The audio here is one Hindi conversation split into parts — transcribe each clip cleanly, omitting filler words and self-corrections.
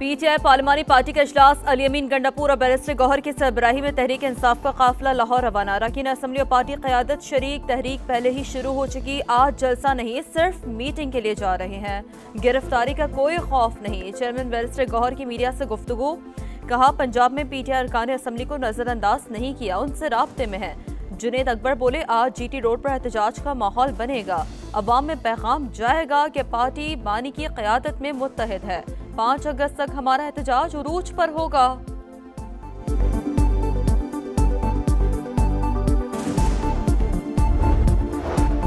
पीटीआई पार्लिमानी पार्टी का इजलास अली अमीन गंडापुर और बैरिस्टर गौहर की सरबराही में तहरीक इंसाफ का काफिला लाहौर रवाना। अरकान असम्बली और पार्टी क़यादत शरीक तहरीक पहले ही शुरू हो चुकी। आज जलसा नहीं, सिर्फ मीटिंग के लिए जा रहे हैं। गिरफ्तारी का कोई खौफ नहीं। चेयरमैन बैरिस्टर गौहर की मीडिया से गुफ्तगू। कहा, पंजाब में पीटीआई अरकान असम्बली को नजरअंदाज नहीं किया, उनसे राब्ते में है। जुनेद अकबर बोले, आज जीटी रोड पर एहतजाज का माहौल बनेगा। अवाम में पैगाम जाएगा कि पार्टी बानी की क़यादत में मुत्तहिद है। 5 अगस्त तक हमारा एहतजाज उरूज पर होगा।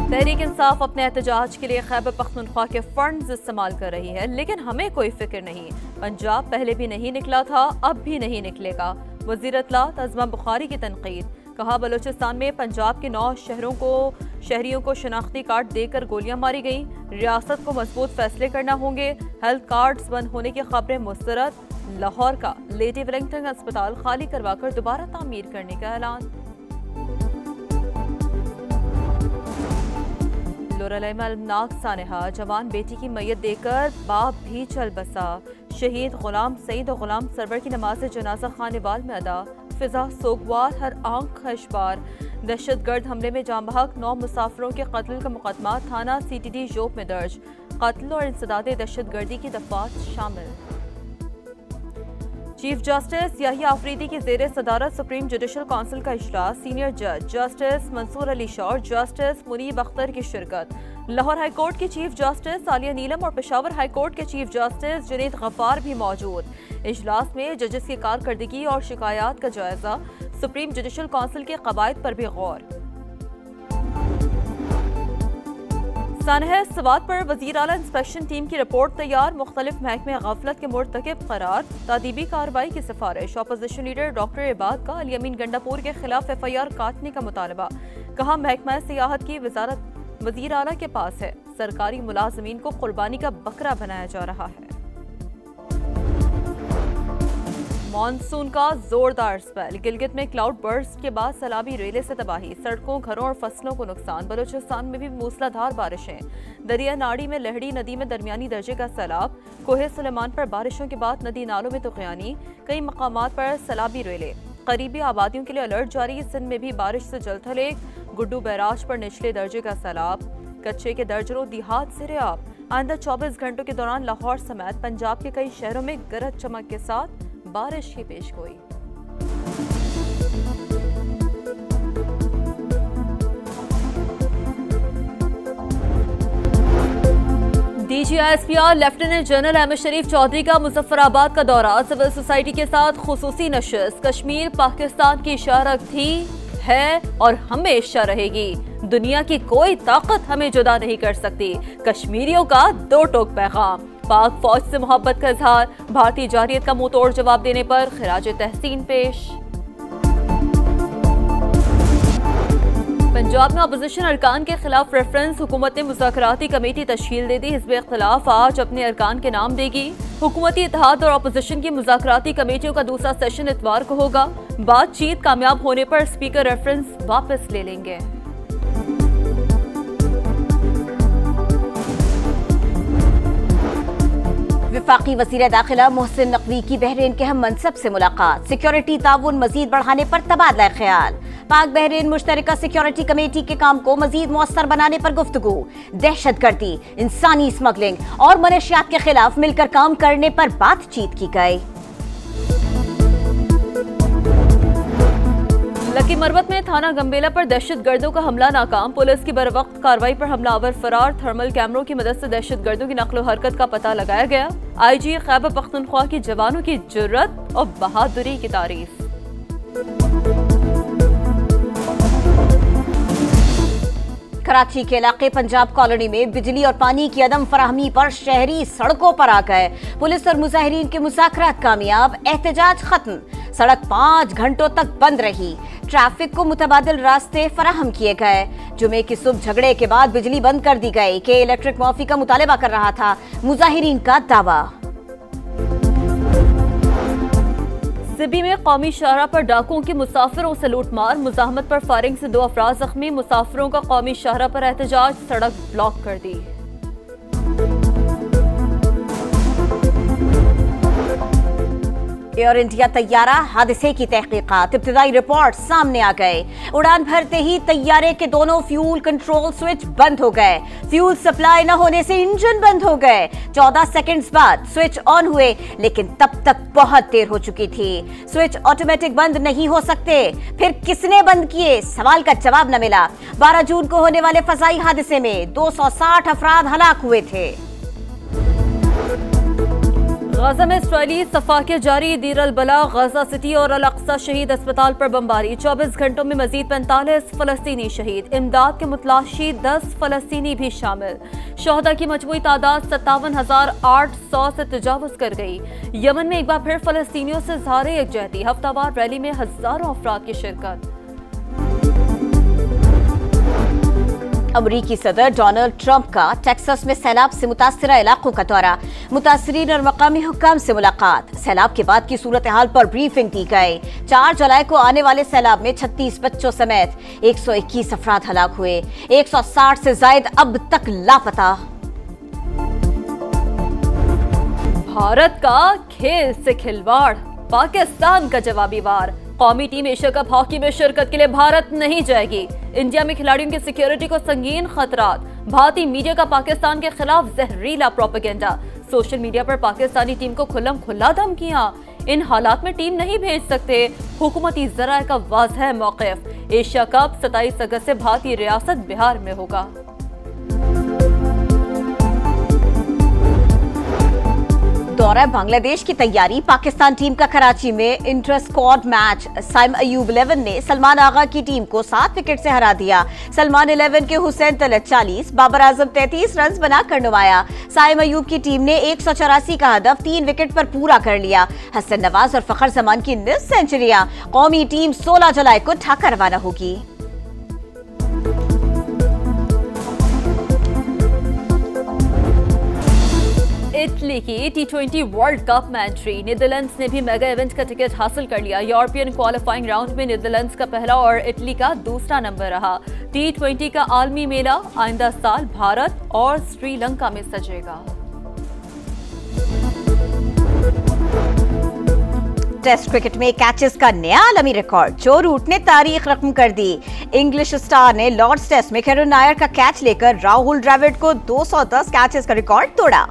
तहरीक इंसाफ अपने एहतजाज के लिए खैबर पख्तूनख्वा के फंड्स इस्तेमाल कर रही है, लेकिन हमें कोई फिक्र नहीं। पंजाब पहले भी नहीं निकला था, अब भी नहीं निकलेगा। वज़ीर इत्तलात अज़मा बुखारी की तनकीद। कहा, बलूचिस्तान में पंजाब के 9 शहरियों को शनाख्ती कार्ड देकर गोलियां मारी गई। रियासत को मजबूत फैसले करना होंगे। हेल्थ कार्ड्स बंद होने की खबरें मुस्तरद। लाहौर का लेडी वेलिंगटन अस्पताल खाली करवाकर दोबारा तामीर करने का ऐलान। लोरल में अलमनाक सानेहा। जवान बेटी की मैयत देकर बाप भी चल बसा। शहीद गुलाम सईद और गुलाम सरवर की नमाज जनाजा खानेवाल में अदा। फिजा सोगवार, हर आंख खशबार। दहशतगर्द हमले में जाम बहक 9 मुसाफिरों के कत्ल का मुकदमा थाना CTD जोब में दर्ज। कत्ल और इंसदादे दहशतगर्दी की दफात शामिल। चीफ जस्टिस याहिया आफरीदी की ज़ेर सदारत सुप्रीम जुडिशल काउंसिल का इजलास। सीनियर जज जस्टिस मंसूर अली शाह और जस्टिस मुनीब अख्तर की शिरकत। लाहौर हाई कोर्ट की चीफ जस्टिस आलिया नीलम और पेशावर हाई कोर्ट के चीफ जस्टिस जुनेद गफ्फार भी मौजूद। इजलास में जजेस की कारकर्दगी और शिकायत का जायजा। सुप्रीम जुडिशल काउंसिल के कवायद पर भी गौर। सानह सवात पर वज़ीर आला इंस्पेक्शन टीम की रिपोर्ट तैयार। मुख्तलिफ महकमे गफलत के मुर्तकिब करार। तादीबी कार्रवाई की सिफारिश। अपोजिशन लीडर डॉक्टर इबाद का अली अमीन गंडापुर के खिलाफ FIR काटने का मुतालबा। कहा, महकमा सियाहत की वजारत वज़ीर आला के पास है। सरकारी मुलाजमीन को कुर्बानी का बकरा बनाया जा रहा है। मॉनसून का जोरदार स्पेल। गिलगित में क्लाउड बर्स्ट के बाद सैलाबी रेले से तबाही। सड़कों, घरों और फसलों को नुकसान। बलूचिस्तान में भी मूसलाधार बारिशें। दरिया नाड़ी में लहड़ी नदी में दरमियानी दर्जे का सैलाब। कोहे सुलेमान पर बारिशों के बाद नदी नालों में तुग़यानी। कई मकामात पर सैलाबी रेले। करीबी आबादियों के लिए अलर्ट जारी। सिंध में भी बारिश से जलथल। गुड्डू बैराज पर निचले दर्जे का सैलाब। कच्चे के दर्जनों दिहात से रेआब। आइंदा 24 घंटों के दौरान लाहौर समेत पंजाब के कई शहरों में गरज चमक के साथ बारिश की पेशगोई। DGISPR लेफ्टिनेंट जनरल अहमद शरीफ चौधरी का मुजफ्फराबाद का दौरा। सिविल सोसाइटी के साथ खुसूसी नशिस्त। कश्मीर पाकिस्तान की शरक थी, है और हमेशा रहेगी। दुनिया की कोई ताकत हमें जुदा नहीं कर सकती। कश्मीरियों का 2 टोक पैगाम। पाक फौज से मोहब्बत का इजहार। भारतीय जारियत का मुंह तोड़ जवाब देने पर खिराज तहसीन पेश। पंजाब में अपोजिशन अरकान के खिलाफ रेफरेंस। हुकूमत ने मुज़ाकराती कमेटी तश्कील दे दी। हिज़्ब इख्तिलाफ आज अपने अरकान के नाम देगी। हुकूमती इत्तेहाद और अपोजिशन की मुज़ाकराती कमेटियों का दूसरा सेशन इतवार को होगा। बातचीत कामयाब होने पर स्पीकर रेफरेंस वापस ले लेंगे। वफाकी वज़ीर दाखिला मोहसिन नकवी की बहरीन के हम मनसब से मुलाकात। सिक्योरिटी ताउन मजीद बढ़ाने पर तबादला ख्याल। पाक बहरीन मुश्तरका सिक्योरिटी कमेटी के काम को मजीद मौसर बनाने पर गुफ्तगू। दहशतगर्दी, इंसानी स्मगलिंग और मनशियात के खिलाफ मिलकर काम करने पर बातचीत की गई। लकी मरवत में थाना गंबेला पर दहशतगर्दों का हमला नाकाम। पुलिस की बरवक्त कार्रवाई पर हमलावर फरार। थर्मल कैमरों की मदद से दहशतगर्दों की नकलो हरकत का पता लगाया गया। IG खैबर पख्तूनख्वा की जवानों की जुर्रत और बहादुरी की तारीफ। कराची के इलाके पंजाब कॉलोनी में बिजली और पानी की अदम फराहमी पर शहरी सड़कों पर आ गए। पुलिस और मुजाहिरीन के मुज़ाकरात कामयाब। एहतजाज खत्म। सड़क 5 घंटों तक बंद रही। ट्रैफिक को मुतबादिल रास्ते फराहम किए गए। जुमे की सुबह झगड़े के बाद बिजली बंद कर दी गई। के इलेक्ट्रिक मुआफी का मुतालबा कर रहा था, मुजाहिरीन का दावा। सिबी में कौमी शाहराह पर डाकुओं की मुसाफिरों से लूटमार। मुजाहमत पर फायरिंग से 2 अफराद जख्मी। मुसाफिरों का कौमी शाहराह पर एहतजाज। सड़क ब्लॉक कर दी। एयर इंडिया तैयारा हादसे की तहकीकात, इब्तिदाई रिपोर्ट सामने आ गए। उड़ान भरते ही तैयारे के दोनों फ्यूल कंट्रोल स्विच बंद हो गए। फ्यूल सप्लाई न होने से इंजन बंद हो गए। 14 सेकंड्स बाद स्विच ऑन हुए, लेकिन तब तक बहुत देर हो चुकी थी। स्विच ऑटोमेटिक बंद नहीं हो सकते, फिर किसने बंद किए? सवाल का जवाब न मिला। 12 जून को होने वाले फजाई हादसे में 260 अफराद हलाक हुए थे। गजा में इसराइली सफाके जारी, दीर अल बला, गजा सिटी और अल अक्सा शहीद अस्पताल पर बमबारी। 24 घंटों में मजीद 45 फलस्तीनी शहीद। इमदाद के मुतलाशी 10 फलस्तीनी भी शामिल। शोहदा की मजमूई तादाद 57,800 से तजावुज कर गई। यमन में एक बार फिर फलस्तीनियों से इज़हार यकजहती, हफ्तावार रैली में हजारों अफराद की शिरकत। अमरीकी सदर डोनाल्ड ट्रंप का टेक्सास में सैलाब से मुतासरा इलाकों का दौरा, मुतासरीन और मकामी हुक्काम से मुलाकात। सैलाब के बाद की सूरत हाल पर ब्रीफिंग दी गई। 4 जुलाई को आने वाले सैलाब में 36 बच्चों समेत 121 अफराद हलाक हुए। 160 से जायद अब तक लापता। भारत का खेल से खिलवाड़, पाकिस्तान का जवाबी वार। कौमी टीम एशिया कप हॉकी में शिरकत के लिए भारत नहीं जाएगी। इंडिया में खिलाड़ियों की सिक्योरिटी को संगीन खतरात। भारतीय मीडिया का पाकिस्तान के खिलाफ जहरीला प्रोपेगेंडा। सोशल मीडिया पर पाकिस्तानी टीम को खुल्लम खुल्ला धमकियां। इन हालात में टीम नहीं भेज सकते। हुकूमती ज़राए का वाज़ेह मौक़िफ़। एशिया कप 27 अगस्त से भारतीय रियासत बिहार में होगा। दौरा बांग्लादेश की तैयारी, पाकिस्तान टीम का कराची में inter squad match. Saim Ayub 11 ने सलमान आगा की टीम को 7 विकेट से हरा दिया। सलमान 11 के हुसैन तलत 40, बाबर आजम 33 रन बनाकर नुमाया। साइम अयूब की टीम ने 184 का हदफ 3 विकेट पर पूरा कर लिया। हसन नवाज और फखर जमान की 9 सेंचुरियां। कौमी टीम 16 जुलाई को ढाका रवाना होगी। इटली की T20 वर्ल्ड कप में एंट्री, नीदरलैंड्स ने भी मेगा इवेंट का टिकट हासिल कर लिया। यूरोपियन क्वालिफाइंग राउंड में नीदरलैंड्स का पहला और इटली का दूसरा नंबर रहा। T20 का आलमी मेला आइंदा साल भारत और श्रीलंका में सजेगा। टेस्ट क्रिकेट में कैचेस का नया आलमी रिकॉर्ड, जो रूट ने तारीख रकम कर दी। इंग्लिश स्टार ने लॉर्ड्स टेस्ट में कैरन नायर का कैच लेकर राहुल द्रविड़ को 210 कैचेस का रिकॉर्ड तोड़ा।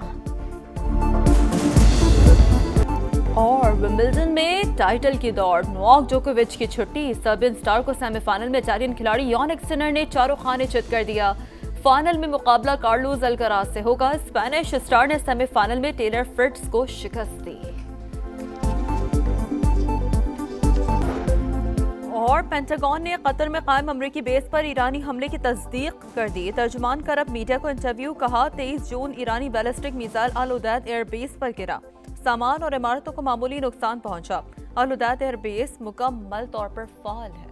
और विंबलडन में टाइटल की दौड़, नोवाक जोकोविच की छुट्टी। सर्बियन स्टार को सेमीफाइनल में इटालियन खिलाड़ी यानिक सिनर ने चारों खाने चित कर दिया। फाइनल में मुकाबला कार्लोस अल्कराज से होगा। स्पेनिश स्टार ने सेमीफाइनल में टेलर फ्रिट्ज को शिकस्त दी। और पेंटागन ने कतर में कायम अमरीकी बेस पर ईरानी हमले की तस्दीक कर दी। तर्जुमान कर अब मीडिया को इंटरव्यू, कहा 23 जून ईरानी बैलिस्टिक मिसाइल अल उदैद एयर बेस पर गिरा। सामान और इमारतों को मामूली नुकसान पहुंचा। अल उदैद एयर बेस मुकम्मल तौर पर फाल है।